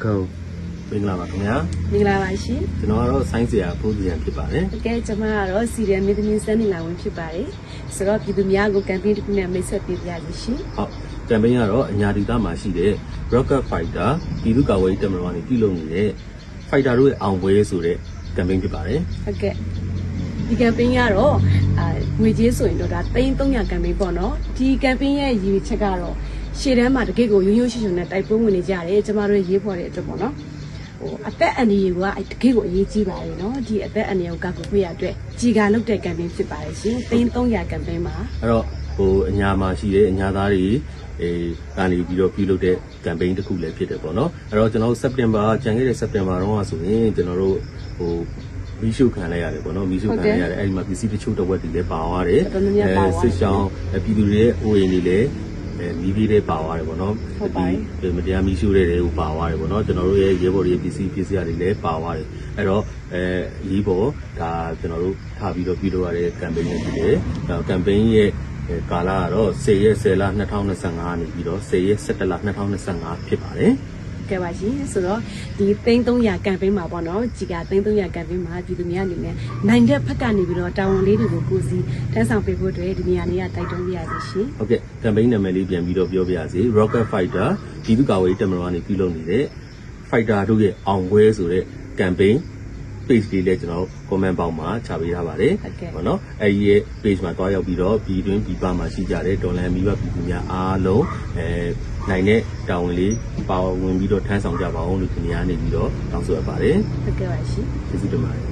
Go. မင်္ဂလာပါခင်ဗျာ မင်္ဂလာပါရှင် ကျွန်တော်ကတော့ science ရာပိုးသူရန်ဖြစ်ပါတယ် ။တကယ်ကျွန်မကတော့စီရီယယ်မီသမီးစန်းနေလာဝင်ဖြစ်ပါတယ်။ဆိုတော့ပြည်သူများကိုကမ်ပိန်းတစ်ခုနဲ့မိတ်ဆက်ပေးပါရစေရှင် ဟုတ်ကမ်ပိန်းကတော့အညာဒေသမှာရှိတဲ့ Rocket Fighter ပြည်သူ့ကာကွယ်ရေးတပ်မတော်ကနေပြုလုပ်နေတဲ့ Fighter တို့ရဲ့အောင်ပွဲဆိုတဲ့ကမ်ပိန်းဖြစ်ပါတယ် ။ဟုတ်ကဲ့ဒီကမ်ပိန်းကတော့ငွေကြေးဆိုရင်တော့ဒါ300ကမ်ပိန်းပေါ့နော်။ဒီကမ်ပိန်းရဲ့ရည်ရွယ်ချက်ကတော့ရှေ့တန်းမှာတကယ့်ကိုရိုးရိုးရှင်းရှင်းနဲ့တိုက်ပွဲဝင်နေကြတယ်ကျွန်မတို့ရေးဖော်တဲ့အတွက်ပေါ့နော်။အသက်အန္တရာယ်ကတကယ့်ကိုအရေးကြီးပါတယ်နော်ဒီအသက်အန္တရာယ်ကိုကောက်ကွယ်ရအတွက်ကြီးကာလုပ်တဲ့ကမ်ပိန်းဖြစ်ပါတယ်ရှင်300ကမ်ပိန်းပါ အဲ့တော့အညာမှာရှိတဲ့အညာသားတွေကနေပြီးတော့ပြုလုပ်တဲ့ကမ်ပိန်းတစ်ခုလည်းဖြစ်တယ်ပေါ့နော်အဲ့တော့ကျွန်တော်တို့စက်တင်ဘာကျန်ခဲ့တဲ့စက်တင်ဘာတော့ဆိုရင်ကျွန်တော်တို့မီးရှို့ခံလိုက်ရတယ်ပေါ့နော်မီးရှို့ခံလိုက်ရတယ်အဲ့ဒီမှာပစ္စည်းတချို့တစ်ဝက်တွေလည်းပါသွားတယ်စစ်ဆောင်ပြည်သူတွေရဲ့အိုးအိမ်တွေလည်းမီးပြေးတဲ့ပါသွားတယ်ပေါ့နော်ဒီမတရားမီးရှို့တဲ့တွေကိုပါသွားတယ်ပေါ့နော်ကျွန်တော်တို့ရဲ့ရဲဘော်တွေပစ္စည်းတွေလည်းပါသွားတယ်အဲ့တော့ရေးပေါ်ဒါကျွန်တော်တို့ထားပြီးတော့ပြုလုပ်ရတဲ့ကမ်ပိန်းလေးဖြစ်တယ်ကမ်ပိန်းရဲ့ကာလကတော့10ရက်10လ2025နေပြီးတော့10ရက်17လ2025ဖြစ်ပါတယ်ကဲပါရှင်ဆိုတော့ဒီ300ကမ်ပိန်းမှာပေါ့နော်ကြီးက300ကမ်ပိန်းမှာပြည်သူများအနေနဲ့နိုင်တဲ့ဖက်ကနေပြီးတော့တာဝန်လေးတွေကိုကိုစီတန်းဆောင်ပေးဖို့အတွက်ဒီနေရာလေးကတိုက်တွန်းပြရစီရှင်ဟုတ်ကဲ့ကမ်ပိန်းနာမည်လေးပြန်ပြီးတော့ပြောပြရစီ Rocket Fighter ပြည်သူ့ကာကွယ်ရေးတပ်မတော်ကနေပြုလုပ်နေတဲ့ Fighter တို့ရဲ့အောင်ပွဲဆိုတဲ့ကမ်ပိန်း page လေးလည်းကျွန်တော် comment box မှာချပေးထားပါတယ်ပေါ့နော်အဲဒီရဲ့ page မှာတွားရောက်ပြီးတော့ပြည်တွင်းပြည်ပမှာရှိကြတဲ့ဒေါ်လာမီးဘပြည်သူများအားလုံးနိုင်တဲ့တာဝန်လေးပါဝင်ပြီးတော့ထမ်းဆောင်ကြပါအောင်လို့ဒီနေရာနေပြီးတော့တောင်းဆိုရပါတယ်ဟုတ်ကဲ့ပါရှင်ကျေးဇူးတင်ပါတယ်